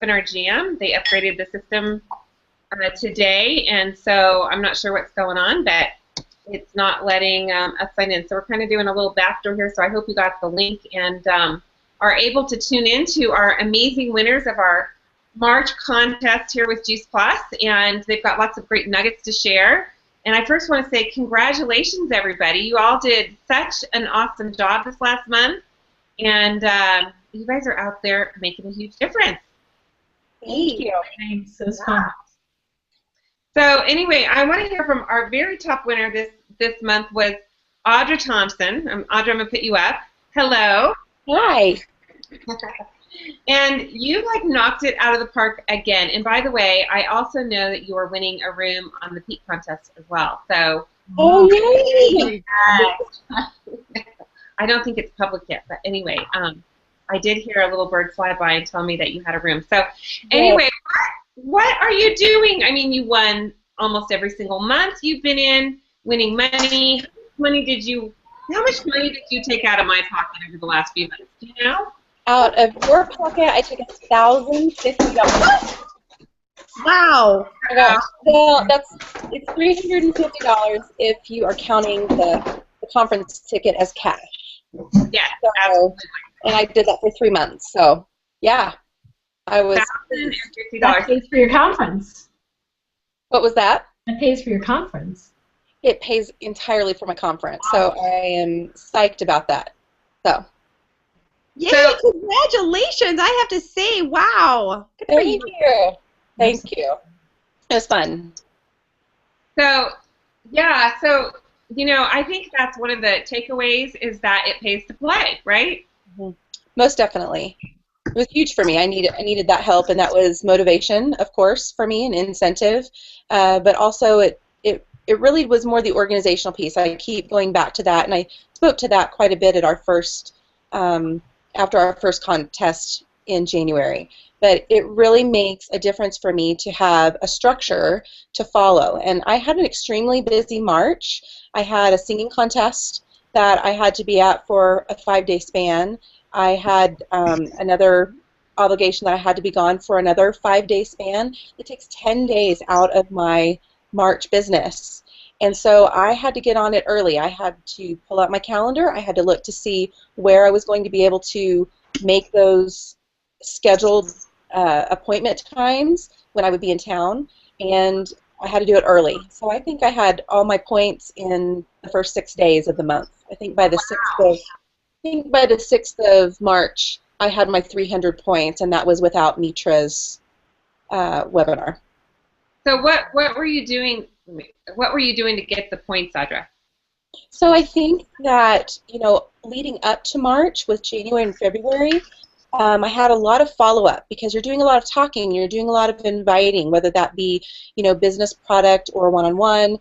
our GM. They upgraded the system today, and so I'm not sure what's going on, but it's not letting us sign in. So we're kind of doing a little backdoor here, so I hope you got the link and are able to tune in to our amazing winners of our March contest here with Juice Plus, and they've got lots of great nuggets to share. And I first want to say congratulations, everybody. You all did such an awesome job this last month, and you guys are out there making a huge difference. Thank you. Thanks. It was fun. So anyway, I want to hear from our very top winner this month was Audra Thompson. Audra, I'm going to put you up. Hello. Hi. And you like knocked it out of the park again. And by the way, I also know that you are winning a room on the Peak contest as well. So. Oh yay! I don't think it's public yet, but anyway, I did hear a little bird fly by and tell me that you had a room. So anyway, what are you doing? I mean, you won almost every single month you've been in, winning money. How much money did you take out of my pocket over the last few months? Do you know? Out of your pocket, I took $1,050. Wow. Well, it's $350 if you are counting the conference ticket as cash. Yeah, so, absolutely. And I did that for 3 months. So yeah, I was. $1,050. That pays for your conference. What was that? That pays for your conference. It pays entirely for my conference, so I am psyched about that. So. Yay! Congratulations! I have to say, wow. Thank you. Thank you. It was fun. So, yeah, so, you know, I think that's one of the takeaways is that it pays to play, right? Mm-hmm. Most definitely. It was huge for me. I needed that help, and that was motivation, of course, for me, and incentive. But also, it really was more the organizational piece. I keep going back to that, and I spoke to that quite a bit at our first, after our first contest in January. But it really makes a difference for me to have a structure to follow. And I had an extremely busy March. I had a singing contest that I had to be at for a 5-day span. I had another obligation that I had to be gone for another 5-day span. It takes 10 days out of my March business. And so I had to get on it early. I had to pull out my calendar. I had to look to see where I was going to be able to make those scheduled appointment times when I would be in town, and I had to do it early. So I think I had all my points in the first 6 days of the month. I think by the 6th of March, I had my 300 points, and that was without Mitra's webinar. So what were you doing? What were you doing to get the points, Audra? So I think that, you know, leading up to March with January and February, I had a lot of follow-up because you're doing a lot of talking, you're doing a lot of inviting, whether that be, you know, business product or one-on-one,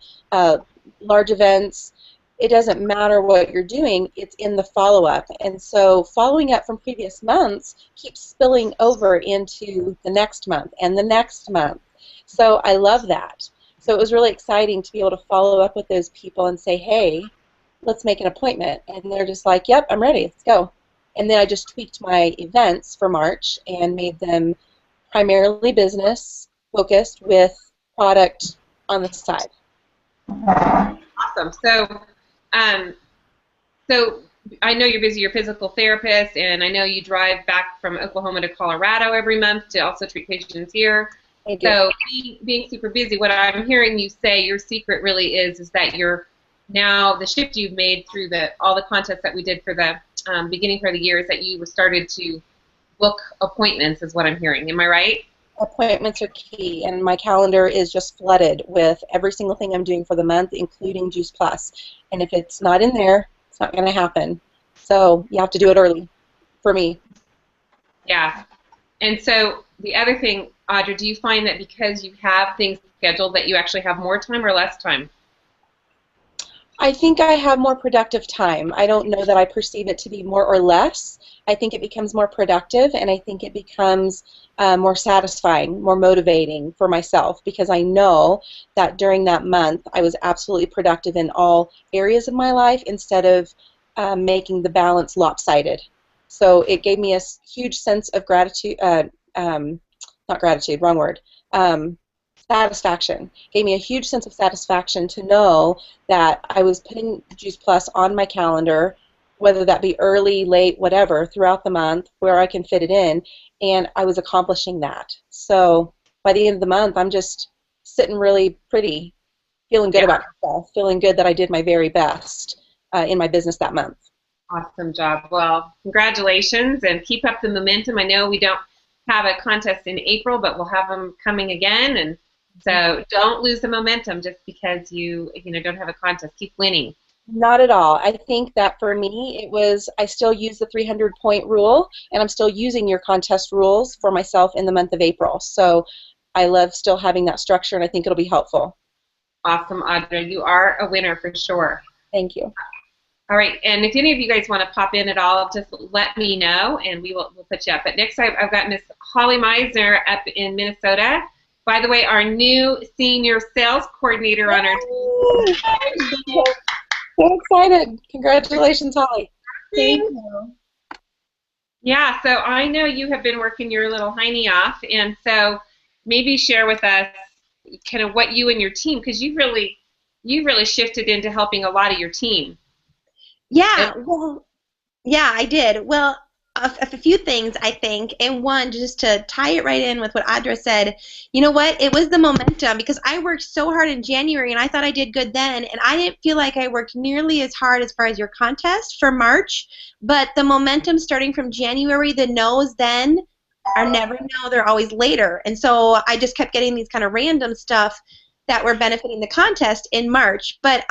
large events. It doesn't matter what you're doing, it's in the follow-up. And so following up from previous months keeps spilling over into the next month and the next month. So I love that. So it was really exciting to be able to follow up with those people and say, hey, let's make an appointment. And they're just like, yep, I'm ready, let's go. And then I just tweaked my events for March and made them primarily business focused with product on the side. Awesome. So, so I know you're busy. You're a physical therapist, and I know you drive back from Oklahoma to Colorado every month to also treat patients here. So being super busy, what I'm hearing you say, your secret really is that you're now the shift you've made through all the contests that we did for the beginning part of the year is that you started to book appointments, is what I'm hearing. Am I right? Appointments are key, and my calendar is just flooded with every single thing I'm doing for the month, including Juice Plus. And if it's not in there, it's not going to happen. So you have to do it early, for me. Yeah. And so the other thing, Audra, do you find that because you have things scheduled that you actually have more time or less time? I think I have more productive time. I don't know that I perceive it to be more or less. I think it becomes more productive, and I think it becomes more satisfying, more motivating for myself, because I know that during that month I was absolutely productive in all areas of my life instead of making the balance lopsided. So it gave me a huge sense of gratitude, not gratitude, wrong word, satisfaction. Gave me a huge sense of satisfaction to know that I was putting Juice Plus on my calendar, whether that be early, late, whatever, throughout the month, where I can fit it in, and I was accomplishing that. So by the end of the month, I'm just sitting really pretty, feeling good about myself, feeling good that I did my very best in my business that month. Awesome job. Well, congratulations, and keep up the momentum. I know we don't have a contest in April, but we'll have them coming again, and so don't lose the momentum just because you don't have a contest. Keep winning. Not at all. I think that for me, it was, I still use the 300-point rule, and I'm still using your contest rules for myself in the month of April. So I love still having that structure, and I think it'll be helpful. Awesome, Audra. You are a winner for sure. Thank you. All right, and if any of you guys want to pop in at all, just let me know, and we'll put you up. But next, I've got Miss Holly Meisner up in Minnesota. By the way, our new senior sales coordinator on our team. So excited. Congratulations, Holly. Thank you. Yeah, so I know you have been working your little hiney off, and so maybe share with us kind of what you and your team, because you really shifted into helping a lot of your team. Yeah, well, yeah, I did. Well, a few things, I think, and one, just to tie it right in with what Audra said, you know what, it was the momentum, because I worked so hard in January, and I thought I did good then, and I didn't feel like I worked nearly as hard as far as your contest for March, but the momentum starting from January, the no's then are never no, they're always later, and so I just kept getting these kind of random stuff that were benefiting the contest in March, but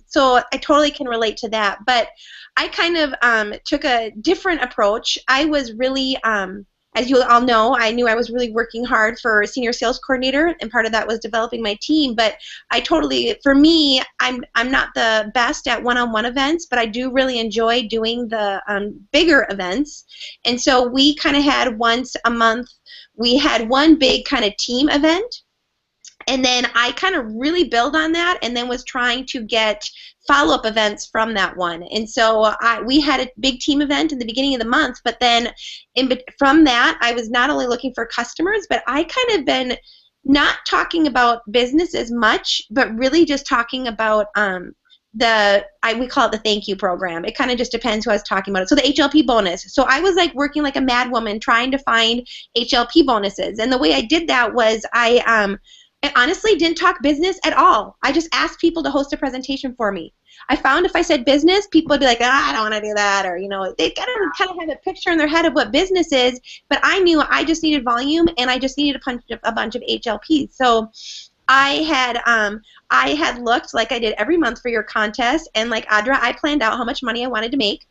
so I totally can relate to that, but I kind of took a different approach. I was really, as you all know, I knew I was really working hard for senior sales coordinator, and part of that was developing my team. But I totally, for me, I'm not the best at one-on-one events, but I do really enjoy doing the bigger events. And so we kind of had once a month, we had one big kind of team event. And then I kind of really build on that, and then was trying to get follow-up events from that one. And so we had a big team event in the beginning of the month, but then from that, I was not only looking for customers, but I kind of been not talking about business as much, but really just talking about we call it the thank you program. It kind of just depends who I was talking about it. So the HLP bonus. So I was like working like a mad woman trying to find HLP bonuses. And the way I did that was I honestly didn't talk business at all. I just asked people to host a presentation for me. I found if I said business, people would be like, I don't want to do that, or they kind of have a picture in their head of what business is, but I knew I just needed volume, and I just needed a bunch of HLPs. So I had looked like I did every month for your contest, and like Audra, I planned out how much money I wanted to make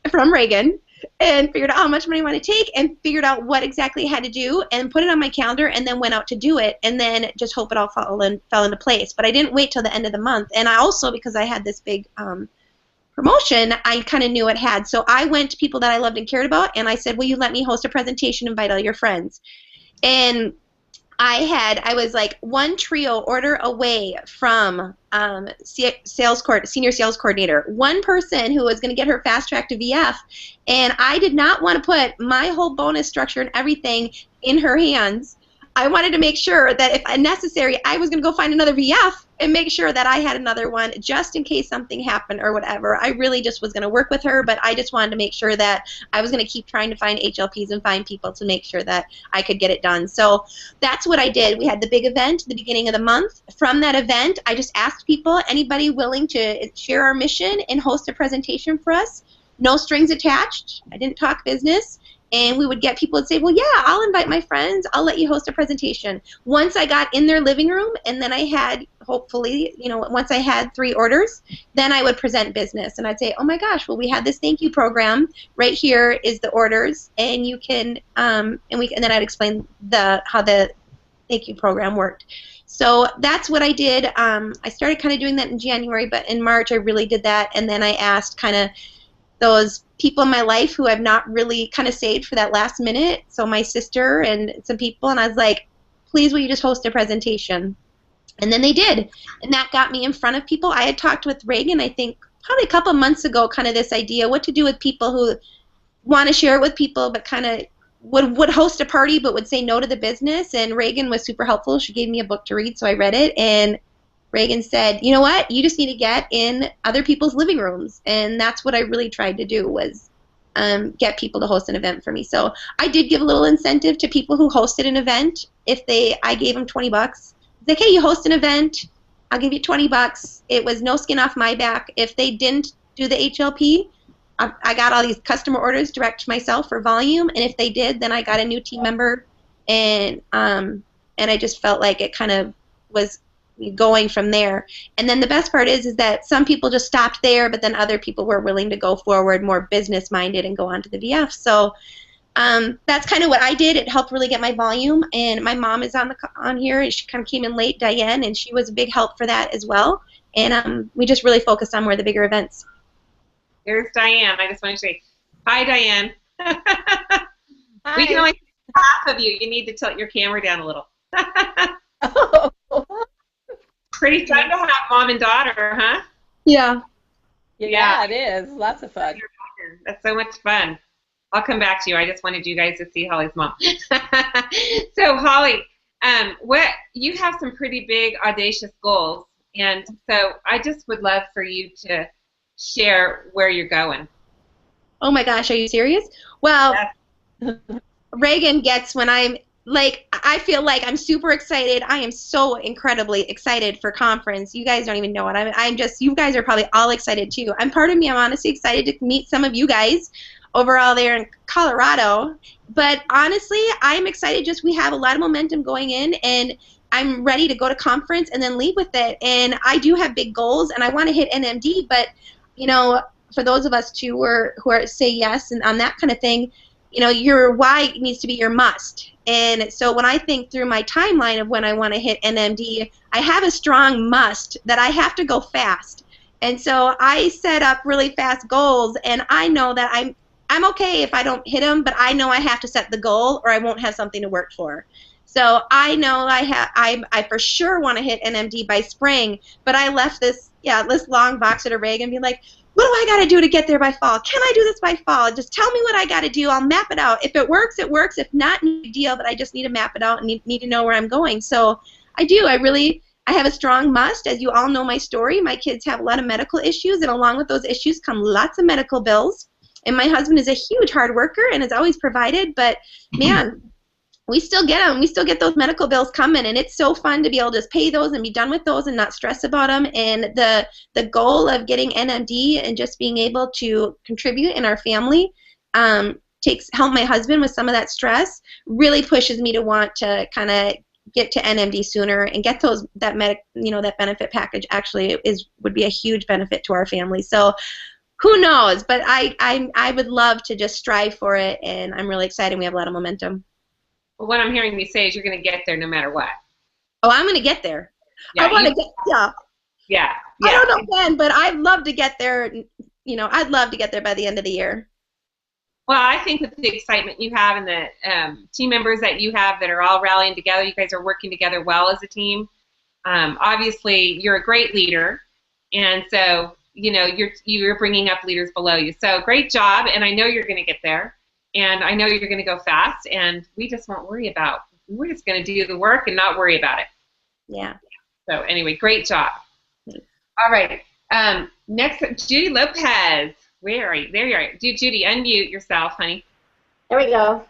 from Reagan, and figured out how much money I wanted to take, and figured out what exactly I had to do, and put it on my calendar, and then went out to do it, and then just hope it all fell into place. But I didn't wait till the end of the month, and I also, because I had this big promotion, I kind of knew it had. So I went to people that I loved and cared about, and I said, will you let me host a presentation, invite all your friends? And I was like one trio order away from senior sales coordinator. One person who was going to get her fast track to VF, and I did not want to put my whole bonus structure and everything in her hands. I wanted to make sure that if necessary, I was going to go find another VF and make sure that I had another one just in case something happened or whatever. I really just was going to work with her, but I just wanted to make sure that I was going to keep trying to find HLPs and find people to make sure that I could get it done. So that's what I did. We had the big event at the beginning of the month. From that event, I just asked people, anybody willing to share our mission and host a presentation for us? No strings attached. I didn't talk business. And we would get people to say, well, yeah, I'll invite my friends. I'll let you host a presentation. Once I got in their living room, and then I had, hopefully, once I had 3 orders, then I would present business. And I'd say, oh my gosh, well, we have this thank you program. Right here is the orders, and you can, and then I'd explain how the thank you program worked. So that's what I did. I started kind of doing that in January, but in March I really did that. And then I asked kind of those people in my life who I've not really kind of saved for that last minute, so my sister and some people, and I was like, please will you just host a presentation? And then they did, and that got me in front of people. I had talked with Reagan, I think probably a couple months ago, kind of this idea, what to do with people who want to share it with people but kind of would host a party but would say no to the business. And Reagan was super helpful. She gave me a book to read, so I read it. And Reagan said, you know what? You just need to get in other people's living rooms. And that's what I really tried to do, was get people to host an event for me. So I did give a little incentive to people who hosted an event. I gave them $20. Like, hey, you host an event, I'll give you $20. It was no skin off my back. If they didn't do the HLP, I got all these customer orders direct to myself for volume, and if they did, then I got a new team member, and I just felt like it kind of was going from there. And then the best part is that some people just stopped there, but then other people were willing to go forward, more business minded, and go on to the VF. So that's kind of what I did. It helped really get my volume, and my mom is on here, and she kind of came in late, Diane, and she was a big help for that as well. And we just really focused on more of the bigger events. There's Diane. I just want to say, hi, Diane. Hi. We can only see half of you. You need to tilt your camera down a little. Oh. Pretty fun to have mom and daughter, huh? Yeah. Yeah, it is. Lots of fun. That's so much fun. I'll come back to you. I just wanted you guys to see Holly's mom. So, Holly, you have some pretty big, audacious goals, and so I just would love for you to share where you're going. Oh my gosh, are you serious? Well, Reagan gets when I'm like, I feel like I'm super excited. I am so incredibly excited for conference. You guys don't even know it. I'm just, you guys are probably all excited too. I'm part of me, I'm honestly excited to meet some of you guys over all there in Colorado. But honestly, I'm excited. We have a lot of momentum going in, and I'm ready to go to conference and then lead with it. And I do have big goals, and I want to hit NMD, but for those of us too who are say yes and on that kind of thing, your why needs to be your must. And so when I think through my timeline of when I want to hit NMD, I have a strong must that I have to go fast. And so I set up really fast goals, and I know that I'm okay if I don't hit them, but I know I have to set the goal or I won't have something to work for. So I know I for sure want to hit NMD by spring, but I left this long box at a Reagan and be like, what do I got to do to get there by fall? Can I do this by fall? Just tell me what I got to do. I'll map it out. If it works, it works. If not, no big deal, but I just need to map it out and need to know where I'm going. So I do. I have a strong must. As you all know my story, my kids have a lot of medical issues, and along with those issues come lots of medical bills. And my husband is a huge hard worker and has always provided, but man, we still get them. We still get those medical bills coming, and it's so fun to be able to just pay those and be done with those and not stress about them. And the goal of getting NMD and just being able to contribute in our family help my husband with some of that stress, really pushes me to want to kind of get to NMD sooner and get that benefit package actually would be a huge benefit to our family. So who knows? But I would love to just strive for it, and I'm really excited. We have a lot of momentum. Well, what I'm hearing you say is you're going to get there no matter what. Oh, I'm going to get there. Yeah, I want to get, Yeah. I don't know when, but I'd love to get there. I'd love to get there by the end of the year. Well, I think with the excitement you have and the team members that you have that are all rallying together, you guys are working together well as a team. Obviously, you're a great leader, and so you're bringing up leaders below you. So great job, and I know you're going to get there. And I know you're going to go fast, and we just won't worry about. We're just going to do the work and not worry about it. Yeah. So anyway, great job. All right. Next, Judy Lopez. Where are you? There you are. Judy, unmute yourself, honey. There we go.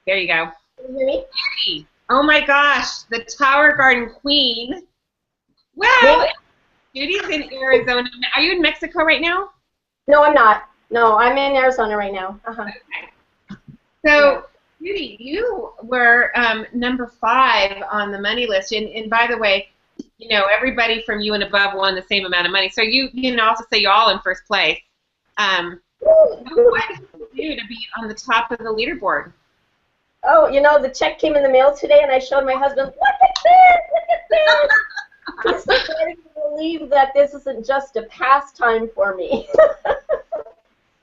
There you go. Can you hear me? Judy. Oh my gosh, the Tower Garden Queen. Wow. Really? Judy's in Arizona. Are you in Mexico right now? No, I'm not. No, I'm in Arizona right now. Okay. So, Judy, you were number 5 on the money list, and by the way, everybody from you and above won the same amount of money. So you can also say you're all in first place. What did you do to be on the top of the leaderboard? Oh, the check came in the mail today, and I showed my husband, look at this, look at this. He's starting to believe that this isn't just a pastime for me,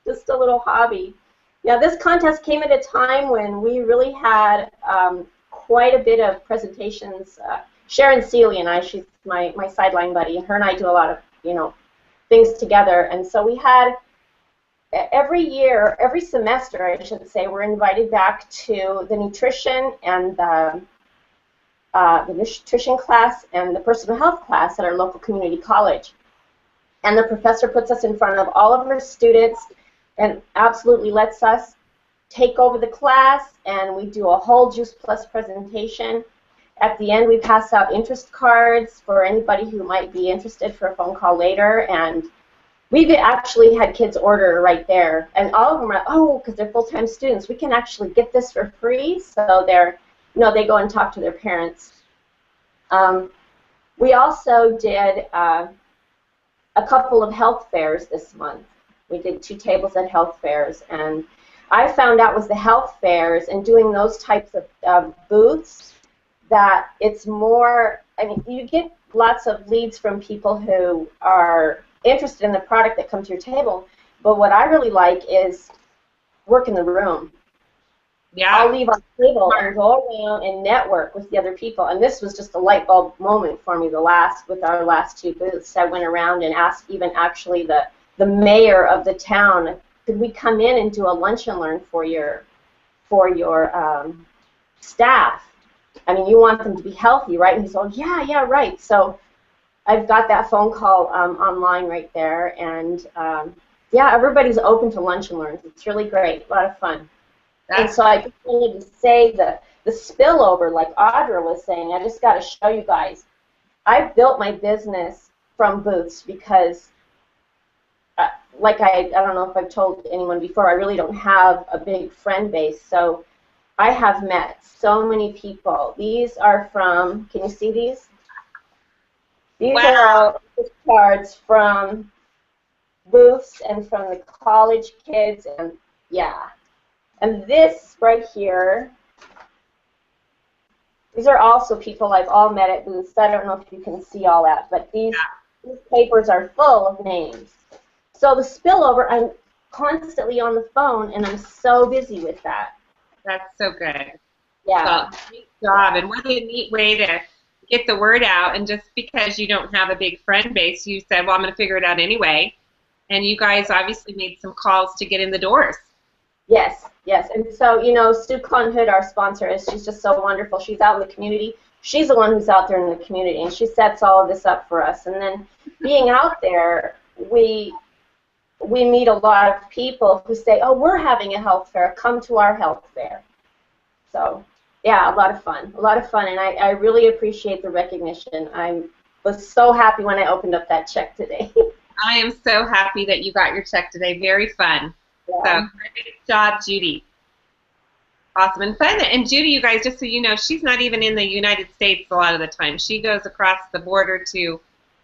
just a little hobby. Yeah, this contest came at a time when we really had quite a bit of presentations. Sharon Seeley and I, she's my sideline buddy, and her and I do a lot of things together. And so we had every year, every semester, I should say, we're invited back to the nutrition and the nutrition class and the personal health class at our local community college. And the professor puts us in front of all of our students and absolutely lets us take over the class, and we do a whole Juice Plus presentation. At the end, we pass out interest cards for anybody who might be interested for a phone call later, and we've actually had kids order right there, and all of them are, oh, because they're full-time students, we can actually get this for free, so they're, you know, they go and talk to their parents. We also did a couple of health fairs this month. We did 2 tables at health fairs, and I found out with the health fairs and doing those types of booths that it's more, I mean, you get lots of leads from people who are interested in the product that come to your table, but what I really like is work in the room. Yeah. I'll leave our table and go around and network with the other people, and this was just a light bulb moment for me with our last 2 booths. I went around and asked even actually the mayor of the town, could we come in and do a lunch and learn for your staff? I mean, you want them to be healthy, right? And he's all, yeah, right. So I've got that phone call online right there, and yeah, everybody's open to lunch and learns. It's really great, a lot of fun. And so I just wanted to say the spillover, like Audra was saying, I just got to show you guys. I built my business from booths because, like I don't know if I've told anyone before, I really don't have a big friend base, so I have met so many people. These are from, can you see these? These are all cards from booths and from the college kids, and yeah. And this right here, these are also people I've all met at booths. I don't know if you can see all that, but these papers are full of names. So the spillover, I'm constantly on the phone, and I'm so busy with that. That's so good. Yeah. Well, great job, and what a neat way to get the word out. And just because you don't have a big friend base, you said, well, I'm going to figure it out anyway. And you guys obviously made some calls to get in the doors. Yes, yes. And so, you know, Sue Hood, our sponsor, she's just so wonderful. She's out in the community. She's the one who's out there in the community, and she sets all of this up for us. And then being out there, we meet a lot of people who say, oh, we're having a health fair. Come to our health fair. So, yeah, a lot of fun. A lot of fun, and I really appreciate the recognition. I was so happy when I opened up that check today. I am so happy that you got your check today. Very fun. Yeah. So, great job, Judy. Awesome and fun. And Judy, you guys, just so you know, she's not even in the United States a lot of the time. She goes across the border to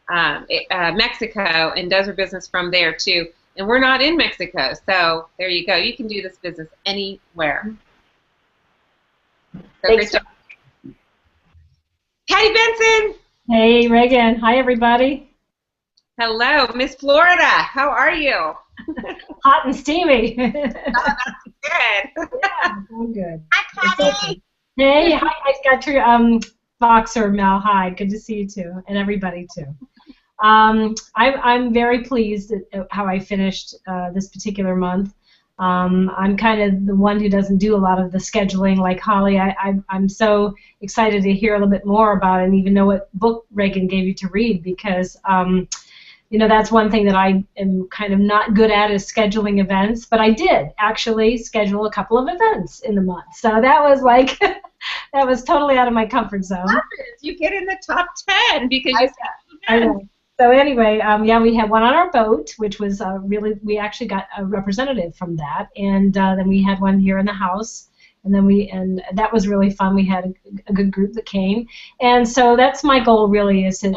Mexico and does her business from there, too. And we're not in Mexico, so there you go. You can do this business anywhere. So Thanks. great job. Patty Benson. Hey, Reagan. Hi, everybody. Hello, Miss Florida. How are you? Hot and steamy. Oh, that's good. Yeah, I'm good. Hi, Patty. Hey, hi, I got your Boxer, Mel. Hi, good to see you too, and everybody too. I'm very pleased at how I finished this particular month. I'm kind of the one who doesn't do a lot of the scheduling like Holly. I'm so excited to hear a little bit more about it and even know what book Reagan gave you to read, because you know, that's one thing that I am kind of not good at, is scheduling events, but I did actually schedule a couple of events in the month. So that was like, that was totally out of my comfort zone. You get in the top 10 because you I know. So anyway, yeah, we had one on our boat, which was really, we actually got a representative from that, and then we had one here in the house, and then and that was really fun. We had a good group that came, and so that's my goal really, is to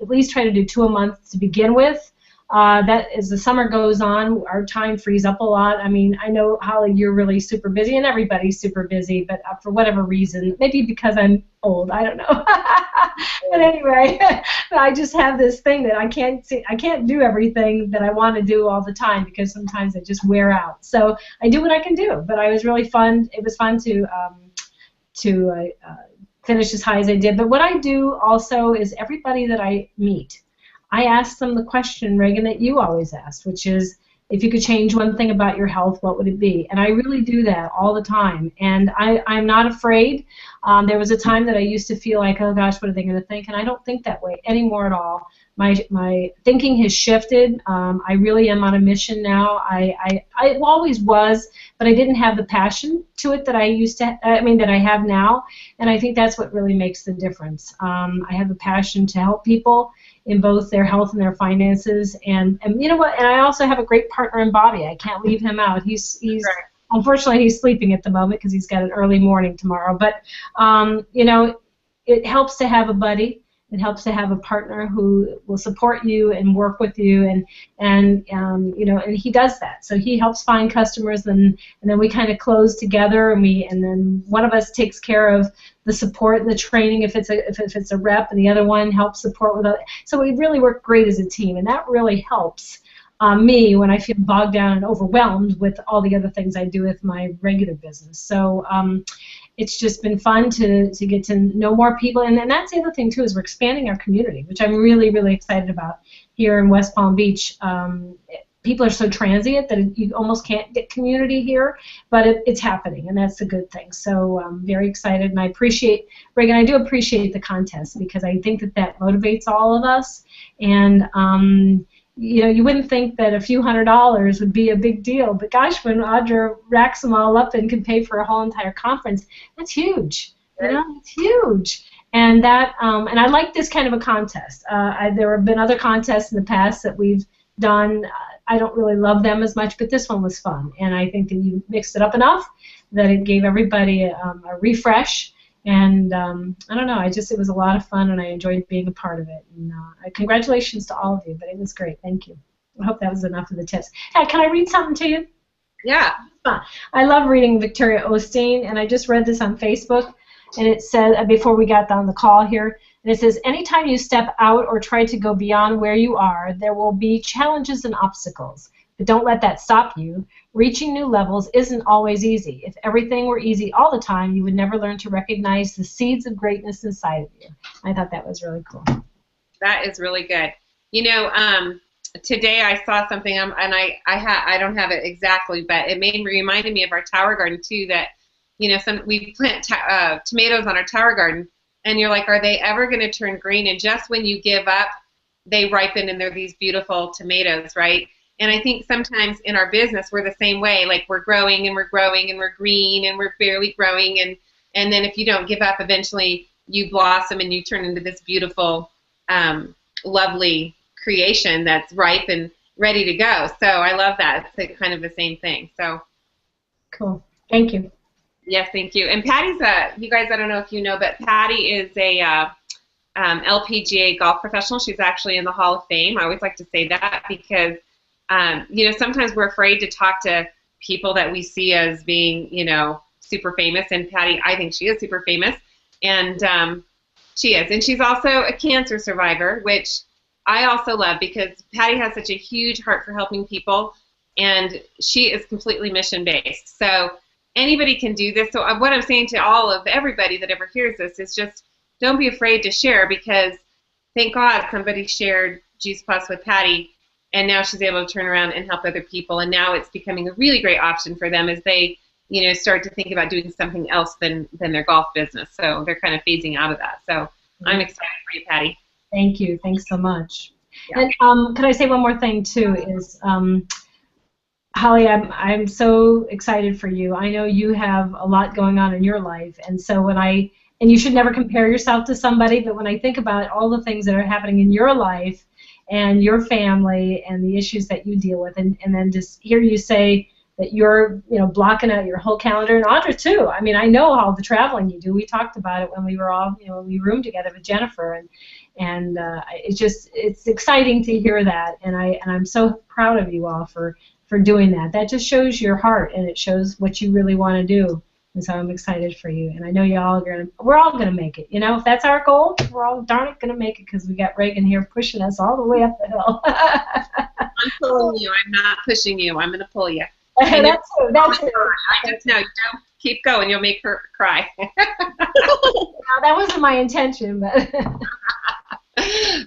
at least try to do 2 a month to begin with. That as the summer goes on, our time frees up a lot. I mean, I know, Holly, you're really super busy, and everybody's super busy, but for whatever reason, maybe because I'm old, I don't know. But anyway, I just have this thing that I can't do everything that I want to do all the time, because sometimes I just wear out. So I do what I can do, but it was really fun. It was fun to finish as high as I did. But what I do also is everybody that I meet, I ask them the question, Reagan, that you always asked, which is, if you could change one thing about your health, what would it be? And I really do that all the time. And I'm not afraid. There was a time that I used to feel like, oh gosh, what are they going to think? And I don't think that way anymore at all. My thinking has shifted. I really am on a mission now. I always was, but I didn't have the passion to it that that I have now. And I think that's what really makes the difference. I have a passion to help people in both their health and their finances. And you know what? And I also have a great partner in Bobby. I can't leave him out. He's unfortunately he's sleeping at the moment because he's got an early morning tomorrow. But you know, it helps to have a buddy. It helps to have a partner who will support you and work with you, and you know, and he does that. So he helps find customers, and then we kind of close together, and then one of us takes care of the support and the training if it's a rep, and the other one helps support with other. So we really work great as a team, and that really helps me when I feel bogged down and overwhelmed with all the other things I do with my regular business. So it's just been fun to get to know more people, and that's the other thing too, is we're expanding our community, which I'm really, really excited about here in West Palm Beach. People are so transient that you almost can't get community here, but it's happening, and that's a good thing. So I'm very excited, and I appreciate, Reagan, I do appreciate the contest because I think that motivates all of us, and you know, you wouldn't think that a few $100s would be a big deal, but gosh, when Audra racks them all up and can pay for a whole entire conference, that's huge. You know, it's huge. And that, and I like this kind of a contest. There have been other contests in the past that we've done. I don't really love them as much, but this one was fun, and I think that you mixed it up enough that it gave everybody a refresh. And I don't know, it was a lot of fun, and I enjoyed being a part of it. And congratulations to all of you, but it was great. Thank you. I hope that was enough of the tips. Hey, can I read something to you? Yeah. I love reading Victoria Osteen, and I just read this on Facebook, and it said, before we got on the call here, and it says, anytime you step out or try to go beyond where you are, there will be challenges and obstacles. But don't let that stop you. Reaching new levels isn't always easy. If everything were easy all the time, you would never learn to recognize the seeds of greatness inside of you. I thought that was really cool. That is really good. You know, today I saw something, and I don't have it exactly, but it reminded me of our tower garden too. That, you know, we plant tomatoes on our tower garden, and you're like, are they ever going to turn green? And just when you give up, they ripen, and they're these beautiful tomatoes, right? And I think sometimes in our business we're the same way. Like, we're growing and we're growing and we're green and we're barely growing, and then if you don't give up, eventually you blossom and you turn into this beautiful, lovely creation that's ripe and ready to go. So I love that. It's like kind of the same thing. So cool. Thank you. Yes, thank you. And Patty's you guys, I don't know if you know, but Patty is a LPGA golf professional. She's actually in the Hall of Fame. I always like to say that because you know, sometimes we're afraid to talk to people that we see as being, you know, super famous. And Patty, I think she is super famous, and she is. And she's also a cancer survivor, which I also love because Patty has such a huge heart for helping people, and she is completely mission-based. So anybody can do this. So what I'm saying to everybody that ever hears this is just don't be afraid to share, because thank God somebody shared Juice Plus with Patty, and now she's able to turn around and help other people, and now it's becoming a really great option for them as they, you know, start to think about doing something else than their golf business. So they're kind of phasing out of that. So I'm excited for you, Patty. Thank you. Thanks so much. Yeah. And can I say one more thing too? Is Holly, I'm so excited for you. I know you have a lot going on in your life, and so and you should never compare yourself to somebody, but when I think about all the things that are happening in your life and your family and the issues that you deal with, and then just hear you say that you're, you know, blocking out your whole calendar, and Audra too. I mean, I know all the traveling you do. We talked about it when we were all, you know, we roomed together with Jennifer, and it's exciting to hear that, and I'm so proud of you all for doing that. That just shows your heart, and it shows what you really want to do. And so I'm excited for you, and I know we're all gonna make it. You know, if that's our goal, we're all darn it gonna make it, because we got Reagan here pushing us all the way up the hill. I'm pulling you. I'm not pushing you. I'm gonna pull you. That's it. I just know. Don't keep going. You'll make her cry. No, that wasn't my intention, but.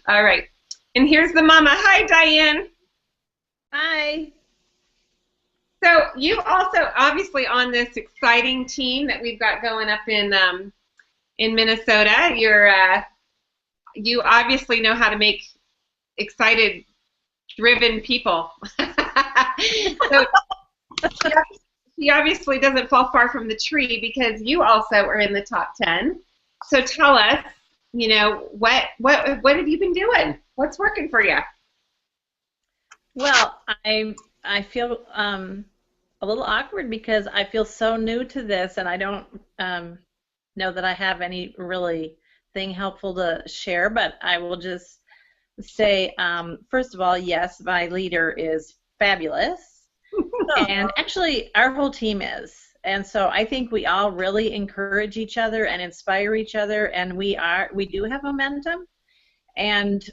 All right. And here's the mama. Hi, Diane. Hi. So you also obviously on this exciting team that we've got going up in Minnesota. You obviously know how to make excited, driven people. So he obviously doesn't fall far from the tree because you also are in the top 10. So tell us, what have you been doing? What's working for you? Well, I feel a little awkward because I feel so new to this, and I don't know that I have any really thing helpful to share. But I will just say, first of all, yes, my leader is fabulous, and actually, our whole team is. And so I think we all really encourage each other and inspire each other, and we do have momentum. And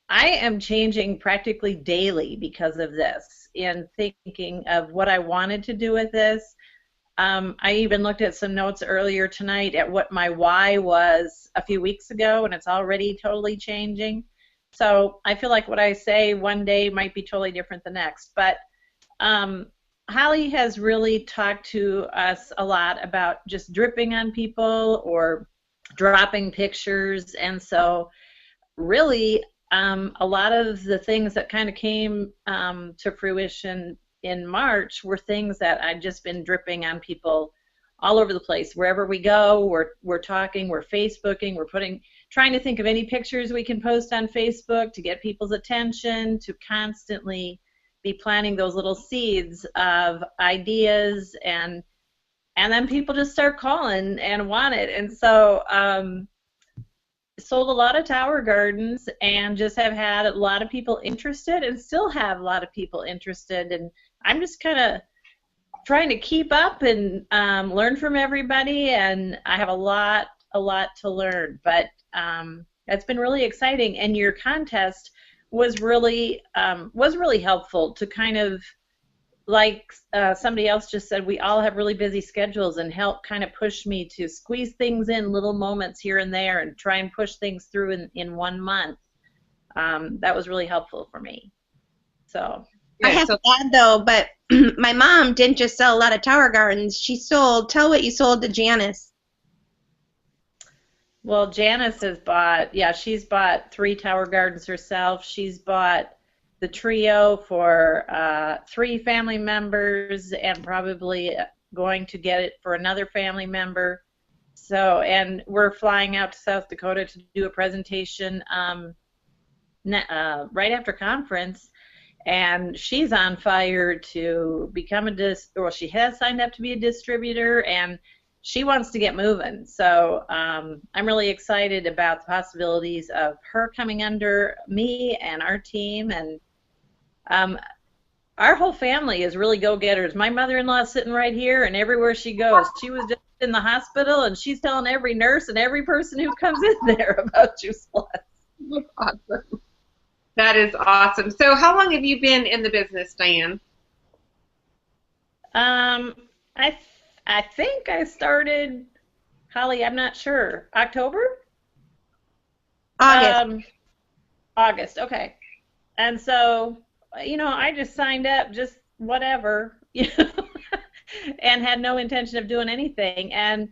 I am changing practically daily because of this in thinking of what I wanted to do with this. I even looked at some notes earlier tonight at what my why was a few weeks ago, and it's already totally changing. So I feel like what I say one day might be totally different the next. But Holly has really talked to us a lot about just dripping on people or dropping pictures, and so really a lot of the things that kind of came to fruition in March were things that I'd just been dripping on people all over the place. Wherever we go, we're talking, we're Facebooking, we're trying to think of any pictures we can post on Facebook to get people's attention, to constantly be planting those little seeds of ideas, and then people just start calling and want it. And so sold a lot of tower gardens and just have had a lot of people interested and still have a lot of people interested, and I'm just kind of trying to keep up and learn from everybody, and I have a lot to learn, but that's been really exciting. And your contest was really helpful to kind of, like somebody else just said, we all have really busy schedules, and help kind of push me to squeeze things in little moments here and there and try and push things through in 1 month. That was really helpful for me. So I have to add though, but my mom didn't just sell a lot of tower gardens. She sold, tell what you sold to Janice. Well, Janice has she's bought 3 tower gardens herself. She's bought the trio for 3 family members, and probably going to get it for another family member. So, and we're flying out to South Dakota to do a presentation right after conference, and she's on fire to become she has signed up to be a distributor, and she wants to get moving. So I'm really excited about the possibilities of her coming under me and our team. And our whole family is really go-getters. My mother-in-law is sitting right here, and everywhere she goes, she was just in the hospital, and she's telling every nurse and every person who comes in there about Juice Plus. That's awesome. That is awesome. So how long have you been in the business, Diane? I think I started, Holly, I'm not sure, October? August, okay. And so, I just signed up, just whatever, and had no intention of doing anything. And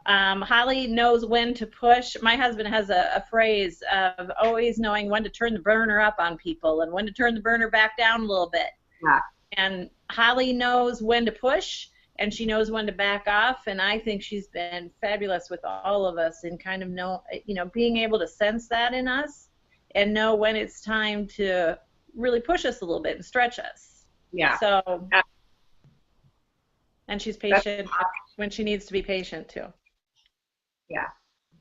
Holly knows when to push. My husband has a phrase of always knowing when to turn the burner up on people and when to turn the burner back down a little bit. Yeah. And Holly knows when to push, and she knows when to back off, and I think she's been fabulous with all of us in kind of being able to sense that in us and know when it's time to really push us a little bit and stretch us. Yeah. So, and she's patient when she needs to be patient too. Yeah.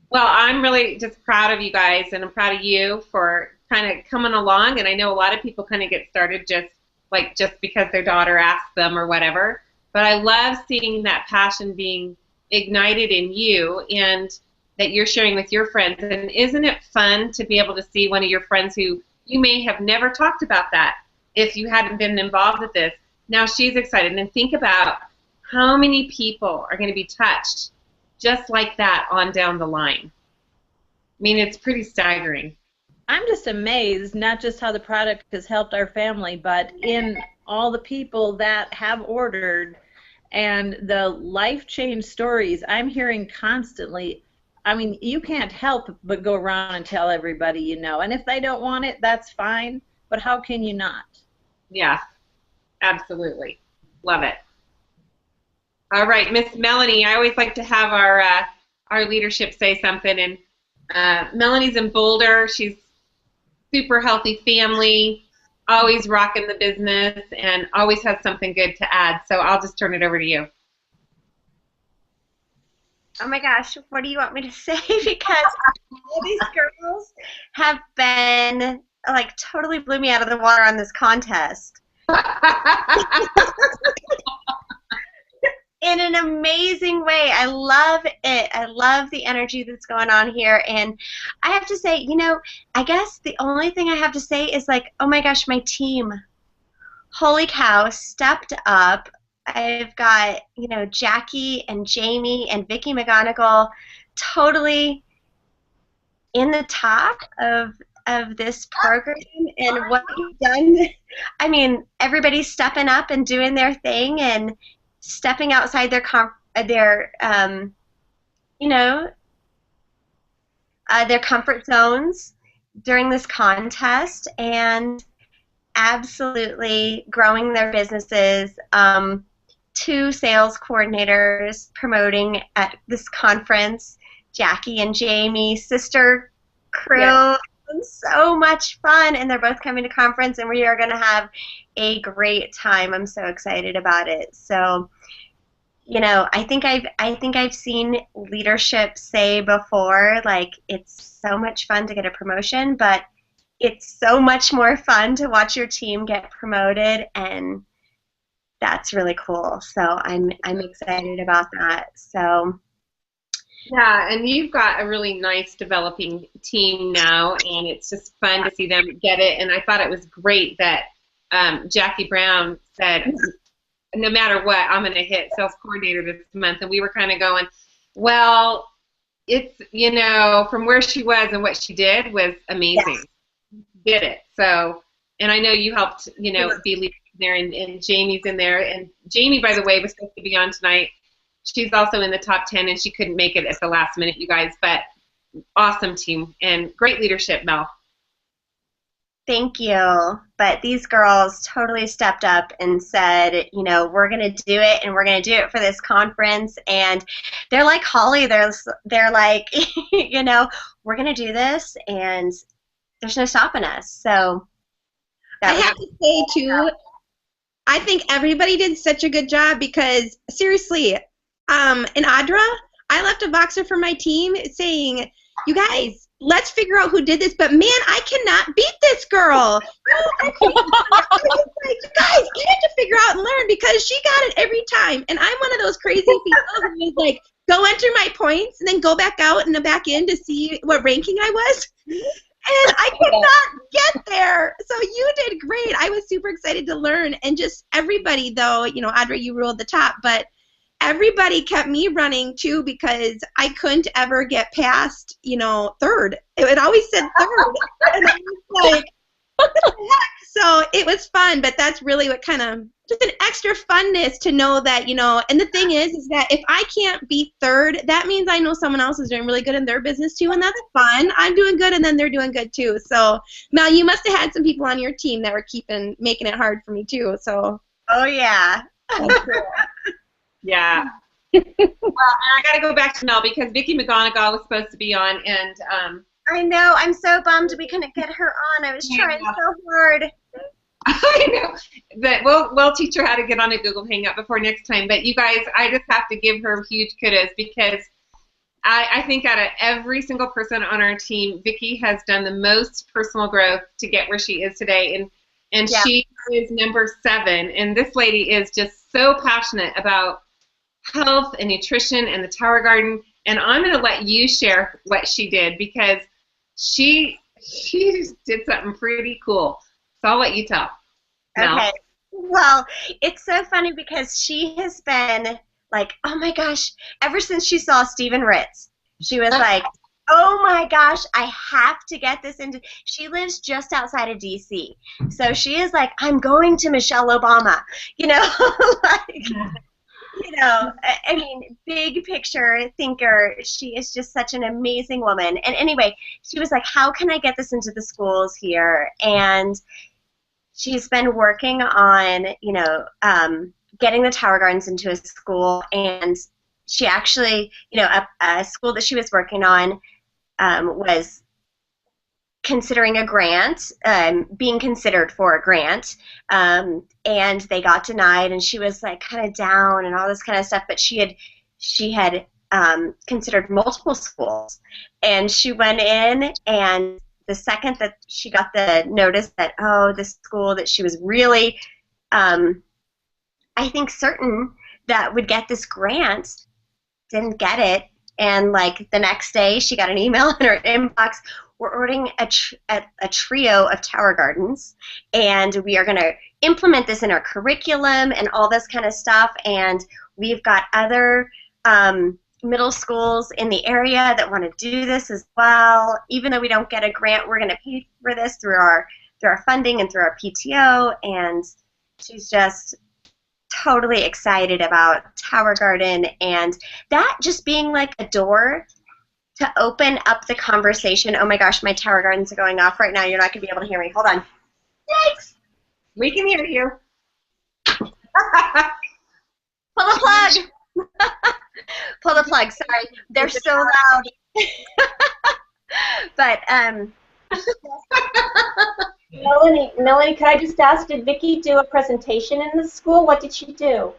Well, I'm really just proud of you guys, and I'm proud of you for kind of coming along, and I know a lot of people kind of get started just because their daughter asked them or whatever. But I love seeing that passion being ignited in you and that you're sharing with your friends. And isn't it fun to be able to see one of your friends who you may have never talked about that if you hadn't been involved with this? Now she's excited. And think about how many people are going to be touched just like that on down the line. I mean, it's pretty staggering. I'm just amazed, not just how the product has helped our family, but in all the people that have ordered and the life change stories I'm hearing constantly. I mean, you can't help but go around and tell everybody you know. And if they don't want it, that's fine. But how can you not? Yeah, absolutely. Love it. All right, Miss Melanie, I always like to have our leadership say something. And Melanie's in Boulder. She's super healthy family, always rocking the business, and always has something good to add. So I'll just turn it over to you. Oh my gosh, what do you want me to say? Because all these girls have been, like, totally blew me out of the water on this contest. In an amazing way. I love it. I love the energy that's going on here. And I have to say, you know, I guess the only thing I have to say is, like, oh my gosh, my team. Holy cow, stepped up. I've got, you know, Jackie and Jamie and Vicki McGonigal totally in the top of this program, and what you've done. I mean, everybody's stepping up and doing their thing and stepping outside their you know, their comfort zones during this contest, and absolutely growing their businesses. 2 sales coordinators promoting at this conference, Jackie and Jamie, sister crew. Yes. So much fun, and they're both coming to conference, and we are going to have a great time. I'm so excited about it. So, you know, I think I've seen leadership say before, like, it's so much fun to get a promotion, but it's so much more fun to watch your team get promoted, and that's really cool. So I'm excited about that. So yeah, and you've got a really nice developing team now, and it's just fun to see them get it. And I thought it was great that Jackie Brown said, no matter what, I'm going to hit sales coordinator this month. And we were kind of going, well, it's, you know, from where she was and what she did was amazing. Yes. Did it. So, and I know you helped, you know, be leader there, and Jamie's in there. And Jamie, by the way, was supposed to be on tonight. She's also in the top 10, and she couldn't make it at the last minute, you guys. But awesome team and great leadership, Mel. Thank you. But these girls totally stepped up and said, you know, we're going to do it, and we're going to do it for this conference. And they're like Holly. They're like, you know, we're going to do this, and there's no stopping us. So I have to say, too, I think everybody did such a good job because, seriously, in Audra, I left a Voxer for my team saying, you guys, let's figure out who did this, but man, I cannot beat this girl. I was like, you guys, you have to figure out and learn because she got it every time. And I'm one of those crazy people who's like, go enter my points and then go back out and back in to see what ranking I was. And I could not get there. So you did great. I was super excited to learn. And just everybody, though, you know, Audra, you ruled the top, but everybody kept me running, too, because I couldn't ever get past, you know, third. It always said third. And I was like, what the heck? So it was fun, but that's really what kind of, just an extra funness to know that, you know, and the thing is that if I can't beat third, that means I know someone else is doing really good in their business too, and that's fun. I'm doing good, and then they're doing good too. So, Mel, you must have had some people on your team that were making it hard for me too. So. Oh yeah. Yeah. Well, I got to go back to Mel because Vicki McGonigal was supposed to be on, and I know. I'm so bummed we couldn't get her on. I was trying so hard. I know. But we'll teach her how to get on a Google Hangout before next time. But you guys, I just have to give her huge kudos because I think out of every single person on our team, Vicki has done the most personal growth to get where she is today. And she is number 7. And this lady is just so passionate about health and nutrition and the Tower Garden. And I'm going to let you share what she did because she did something pretty cool. So I'll let you tell. Okay. Well, it's so funny because she has been like, oh my gosh, ever since she saw Stephen Ritz, she was like, oh my gosh, I have to get this into. She lives just outside of D.C., so she is like, I'm going to Michelle Obama, you know, like, you know, I mean, big picture thinker. She is just such an amazing woman. And anyway, she was like, how can I get this into the schools here? And she's been working on, you know, getting the Tower Gardens into a school, and she actually, you know, a school that she was working on was considering a grant, being considered for a grant, and they got denied, and she was like kind of down and all this kind of stuff, but she had considered multiple schools, and she went in, and the second that she got the notice that, oh, the school that she was really, I think, certain that would get this grant didn't get it, and like the next day she got an email in her inbox, we're ordering a trio of Tower Gardens, and we are going to implement this in our curriculum and all this kind of stuff, and we've got other middle schools in the area that want to do this as well. Even though we don't get a grant, we're going to pay for this through our funding and through our PTO, and she's just totally excited about Tower Garden, and that just being like a door to open up the conversation. Oh my gosh, my Tower Gardens are going off right now. You're not going to be able to hear me. Hold on. Yikes! We can hear you. Pull the plug! Pull the plug, sorry. They're so loud. But, Melanie, could I just ask, did Vicki do a presentation in the school? What did she do?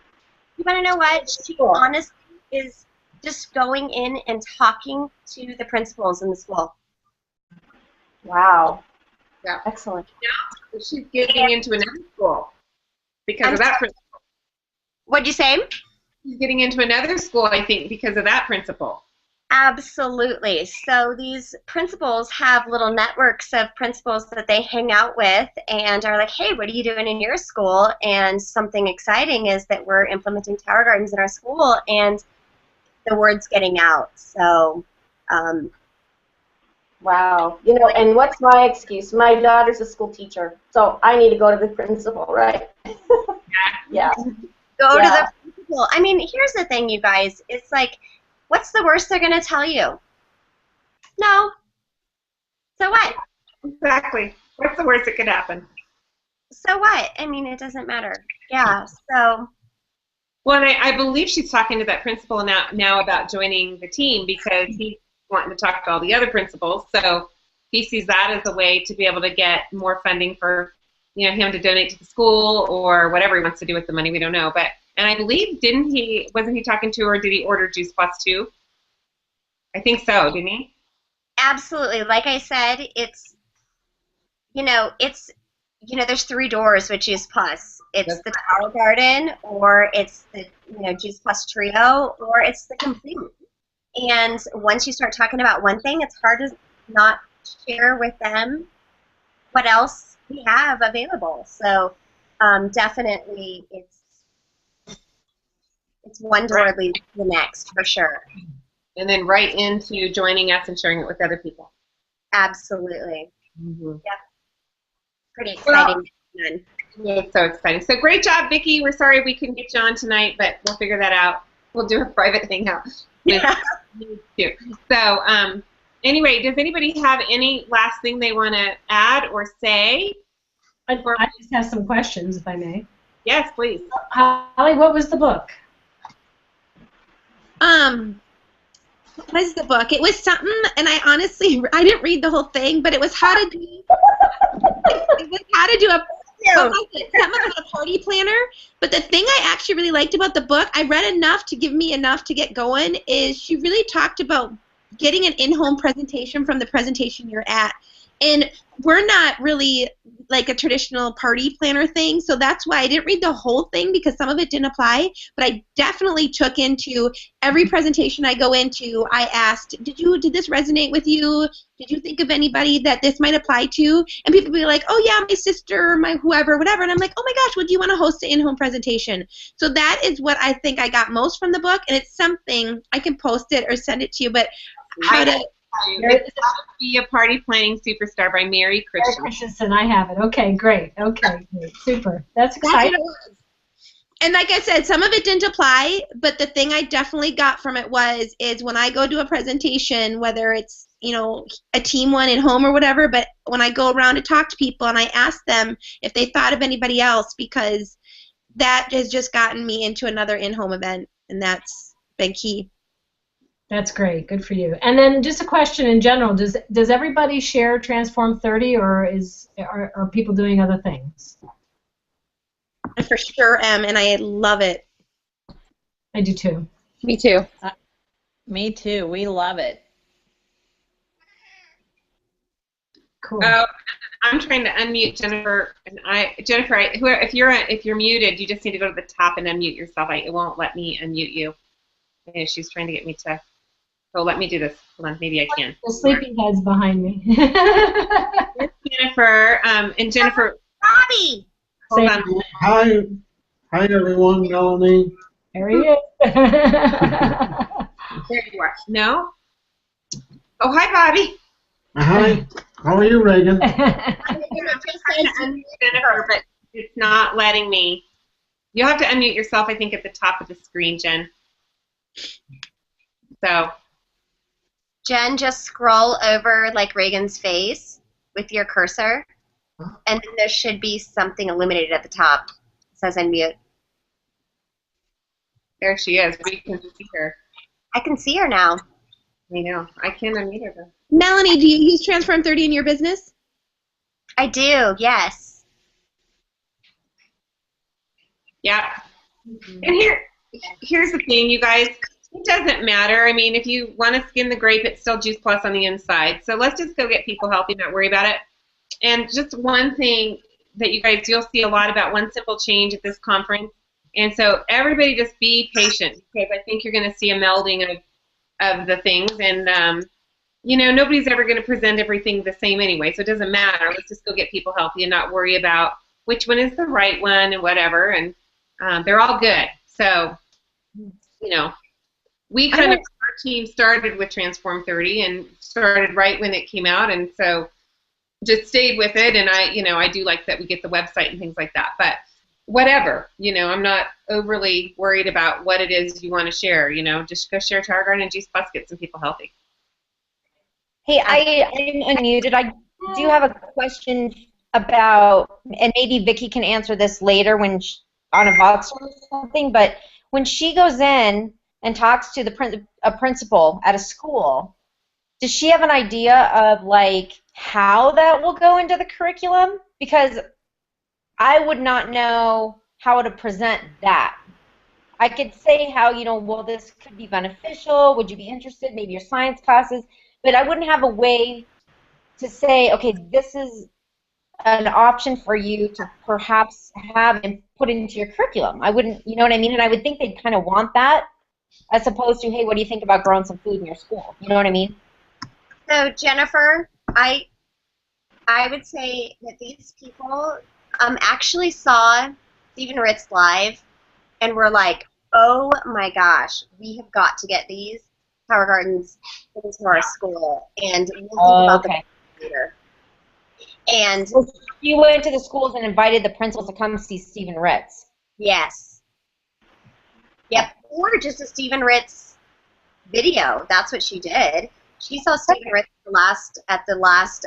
You want to know what? She honestly is just going in and talking to the principals in the school. Wow. Yeah. Excellent. Yeah. She's getting into another school because of that principal. What'd you say? She's getting into another school, I think, because of that principal. Absolutely. So these principals have little networks of principals that they hang out with and are like, hey, what are you doing in your school? And something exciting is that we're implementing Tower Gardens in our school, and the word's getting out. So, wow. You know, and what's my excuse? My daughter's a school teacher, so I need to go to the principal, right? Yeah. Go to the principal. I mean, here's the thing, you guys. It's like, what's the worst they're going to tell you? No. So what? Exactly. What's the worst that could happen? So what? I mean, it doesn't matter. Yeah, so. Well, and I believe she's talking to that principal now about joining the team because he's wanting to talk to all the other principals. So he sees that as a way to be able to get more funding for, you know, him to donate to the school or whatever he wants to do with the money. We don't know. But and I believe, wasn't he talking to her, or did he order Juice Plus too? I think so, didn't he? Absolutely. Like I said, there's 3 doors with Juice Plus. It's the Tower Garden, or it's the, Juice Plus Trio, or it's the complete. And once you start talking about one thing, it's hard to not share with them what else we have available. So definitely it's one door leads to the next, for sure. And then right into joining us and sharing it with other people. Absolutely. Mm-hmm. Yep. Pretty exciting. Well, it's so exciting. So great job, Vicki. We're sorry we couldn't get you on tonight, but we'll figure that out. We'll do a private hangout. Yeah. So anyway, does anybody have any last thing they want to add or say? I just have some questions, if I may. Yes, please. Holly, what was the book? What was the book? It was something, and I didn't read the whole thing, but it was how to do something about a party planner. But the thing I actually really liked about the book, I read enough to give me enough to get going, is she really talked about getting an in-home presentation from the presentation you're at. And we're not really like a traditional party planner thing, so that's why I didn't read the whole thing, because some of it didn't apply, but I definitely took into every presentation I go into, I asked, did this resonate with you? Did you think of anybody that this might apply to? And people would be like, oh yeah, my sister, my whoever, whatever, and I'm like, oh my gosh, would you want to host an in-home presentation? So that is what I think I got most from the book, and it's something, I can post it or send it to you, but It's Be a Party Planning Superstar by Mary Christian. Christensen, I have it. Okay, great. Okay, great. Super. That's exciting. That's what it was. And like I said, some of it didn't apply, but the thing I definitely got from it is when I go do a presentation, whether it's, you know, a team one at home or whatever, but when I go around to talk to people and I ask them if they thought of anybody else, because that has just gotten me into another in-home event, and that's been key. That's great. Good for you. And then just a question in general, does everybody share Transform 30, or are people doing other things? I for sure am, and I love it. I do too. Me too. Me too. We love it. Cool. Oh, I'm trying to unmute Jennifer, and Jennifer, if you're muted, you just need to go to the top and unmute yourself. It won't let me unmute you. Yeah, she's trying to get me to. Oh, let me do this. Hold on, maybe I can. The sleeping head's behind me. Jennifer, and Jennifer. Bobby! Hold on. Hi everyone, Melanie. There he is. There you are. No? Oh, hi, Bobby. Hi. How are you, Reagan? I'm trying to unmute Jennifer, but it's not letting me. You'll have to unmute yourself, I think, at the top of the screen, Jen. So. Jen, just scroll over like Reagan's face with your cursor, and then there should be something illuminated at the top. It says unmute. There she is. We can see her. I can see her now. I know. I can unmute her, though. Melanie, do you use Transform 30 in your business? I do, yes. Yeah. And here's the thing, you guys. It doesn't matter. I mean, if you want to skin the grape, it's still Juice Plus on the inside. So let's just go get people healthy, not worry about it. And just one thing that you guys, you'll see a lot about one simple change at this conference. And so everybody just be patient, because I think you're going to see a melding of the things. And, you know, nobody's ever going to present everything the same anyway, so it doesn't matter. Let's just go get people healthy and not worry about which one is the right one and whatever. And they're all good. So, you know, we kind of, our team started with Transform 30 and started right when it came out, and so just stayed with it. And I do like that we get the website and things like that. But whatever, you know, I'm not overly worried about what it is you want to share. You know, just go share Tower Garden and Juice Plus, get some people healthy. Hey, I'm unmuted. I do have a question about, and maybe Vicki can answer this later when on a Voxer or something, but when she goes in and talks to a principal at a school, does she have an idea of like how that will go into the curriculum? Because I would not know how to present that. I could say how, you know, well, this could be beneficial. Would you be interested? Maybe your science classes. But I wouldn't have a way to say, okay, this is an option for you to perhaps have and put into your curriculum. I wouldn't, you know what I mean? And I would think they'd kind of want that, as opposed to, hey, what do you think about growing some food in your school? You know what I mean? So Jennifer, I would say that these people actually saw Stephen Ritz live and were like, oh my gosh, we have got to get these Tower Gardens into our school, and we'll think about them later. And you went to the schools and invited the principals to come see Stephen Ritz. Yes. Yep. Or just a Stephen Ritz video. That's what she did. She saw Stephen Ritz at the last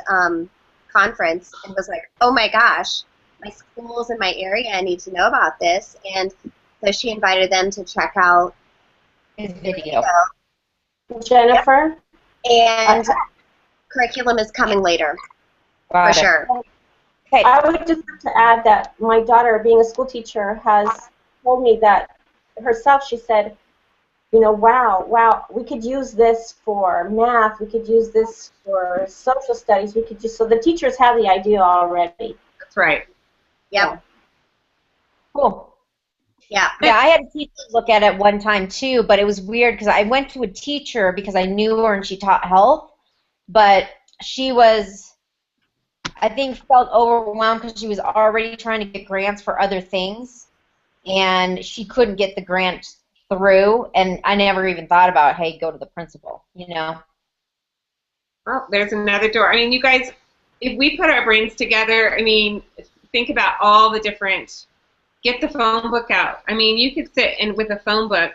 conference and was like, oh my gosh, my schools in my area need to know about this. And so she invited them to check out his video. Jennifer? Yep. And curriculum is coming later, for sure. Okay. I would just like to add that my daughter, being a school teacher, has told me that herself, she said, you know, wow, we could use this for math, we could use this for social studies, we could just, so the teachers have the idea already. That's right. Yep. Yeah. Cool. Yeah. Yeah, I had a teacher look at it one time too, but it was weird because I went to a teacher because I knew her and she taught health, but she was, I think, felt overwhelmed because she was already trying to get grants for other things, and she couldn't get the grant through, and I never even thought about, hey, go to the principal, you know. Oh, there's another door. I mean, you guys, if we put our brains together, I mean, think about all the different, get the phone book out. I mean, you could sit and with a phone book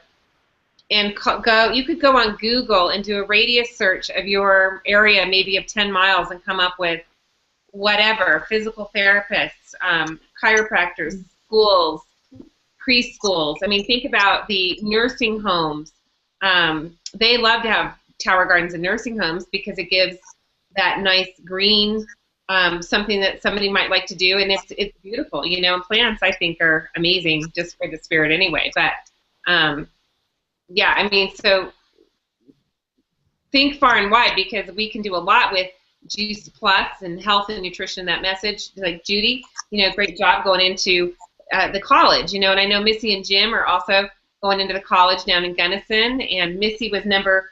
and you could go on Google and do a radius search of your area, maybe of 10 miles, and come up with whatever, physical therapists, chiropractors, schools, preschools. I mean, think about the nursing homes. They love to have tower gardens and nursing homes because it gives that nice green, something that somebody might like to do, and it's beautiful. You know, plants I think are amazing just for the spirit anyway. But yeah, I mean, so think far and wide because we can do a lot with Juice Plus and health and nutrition. That message, like Judy, you know, great job going into the college. You know, and I know Missy and Jim are also going into the college down in Gunnison, and Missy was number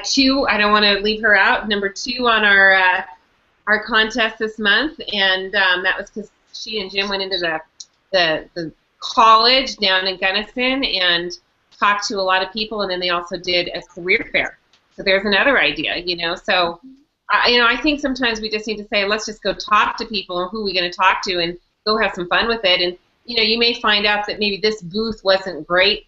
2. I don't want to leave her out. Number 2 on our contest this month, and that was because she and Jim went into the college down in Gunnison and talked to a lot of people, and then they also did a career fair. So there's another idea, you know. So you know, I think sometimes we just need to say, let's just go talk to people, and who are we going to talk to, and go have some fun with it. And you know, you may find out that maybe this booth wasn't great.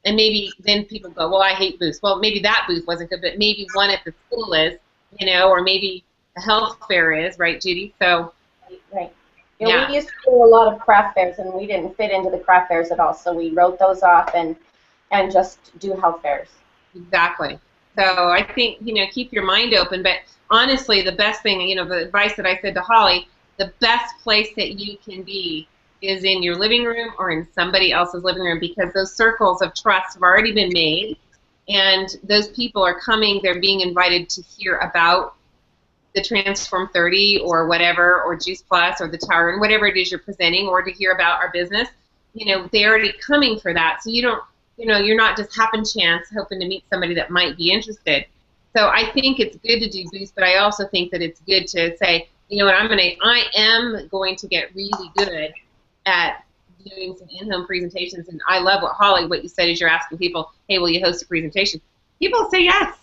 And maybe then people go, well, I hate booths. Well, maybe that booth wasn't good, but maybe one at the school is, you know, or maybe a health fair is, right, Judy? So, right. Yeah, we used to do a lot of craft fairs, and we didn't fit into the craft fairs at all. So we wrote those off and just do health fairs. Exactly. So I think, you know, keep your mind open. But honestly, the best thing, you know, the advice that I said to Holly, the best place that you can be is in your living room or in somebody else's living room, because those circles of trust have already been made, and those people are coming, they're being invited to hear about the Transform 30 or whatever, or Juice Plus or the Tower, and whatever it is you're presenting, or to hear about our business. You know, they're already coming for that. So you don't, you know, you're not just happen chance hoping to meet somebody that might be interested. So I think it's good to do booths, but I also think that it's good to say, you know what, I am going to get really good at doing some in-home presentations. And I love what you said is you're asking people, hey, will you host a presentation? People say yes.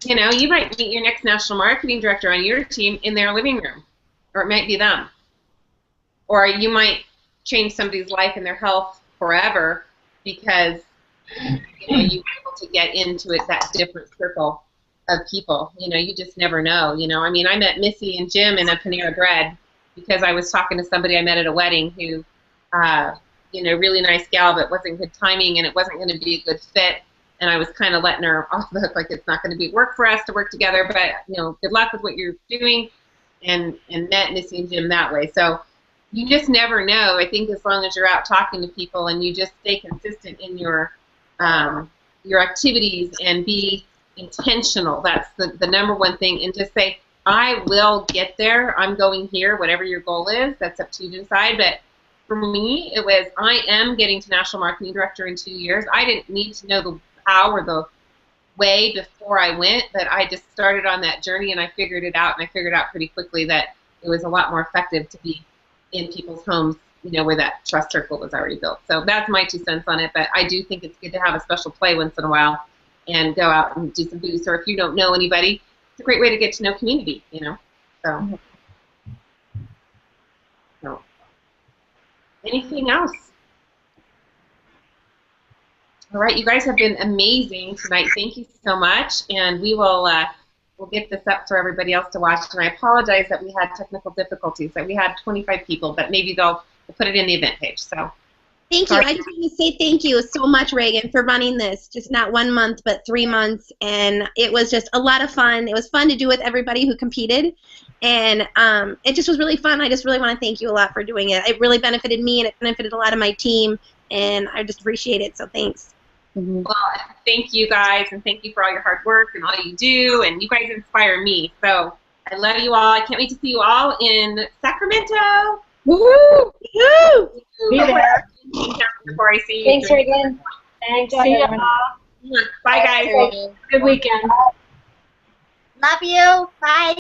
You know, you might meet your next national marketing director on your team in their living room, or it might be them. Or you might change somebody's life and their health forever because, you know, you're able to get into it, that different circle of people. You know, you just never know. You know, I mean, I met Missy and Jim in a Panera Bread because I was talking to somebody I met at a wedding who, you know, really nice gal, but wasn't good timing, and it wasn't going to be a good fit. And I was kind of letting her off the hook, like it's not going to be work for us to work together, but, you know, good luck with what you're doing, and met Missy and Jim that way. So you just never know. I think as long as you're out talking to people and you just stay consistent in your activities and be intentional, that's the number one thing, and just say, I will get there. I'm going here, whatever your goal is. That's up to you to decide. But for me, it was, I am getting to National Marketing Director in 2 years. I didn't need to know the how or the way before I went, but I just started on that journey, and I figured it out, and I figured out pretty quickly that it was a lot more effective to be in people's homes, you know, where that trust circle was already built. So that's my 2 cents on it, but I do think it's good to have a special play once in a while and go out and do some booths, or if you don't know anybody, it's a great way to get to know community, you know. So anything else? All right, you guys have been amazing tonight. Thank you so much, and we will we'll get this up for everybody else to watch. And I apologize that we had technical difficulties, that we had 25 people, but maybe they'll put it in the event page. So. Thank you. I just want to say thank you so much, Reagan, for running this. Just not 1 month, but 3 months. And it was just a lot of fun. It was fun to do with everybody who competed. And it just was really fun. I just really want to thank you a lot for doing it. It really benefited me, and it benefited a lot of my team. And I just appreciate it. So thanks. Well, thank you guys, and thank you for all your hard work and all you do. And you guys inspire me. So I love you all. I can't wait to see you all in Sacramento. Woo! Woo! Be there. Before I see you. Thanks, Reagan. Thanks, See ya. Bye, guys. Good weekend. Love you. Bye.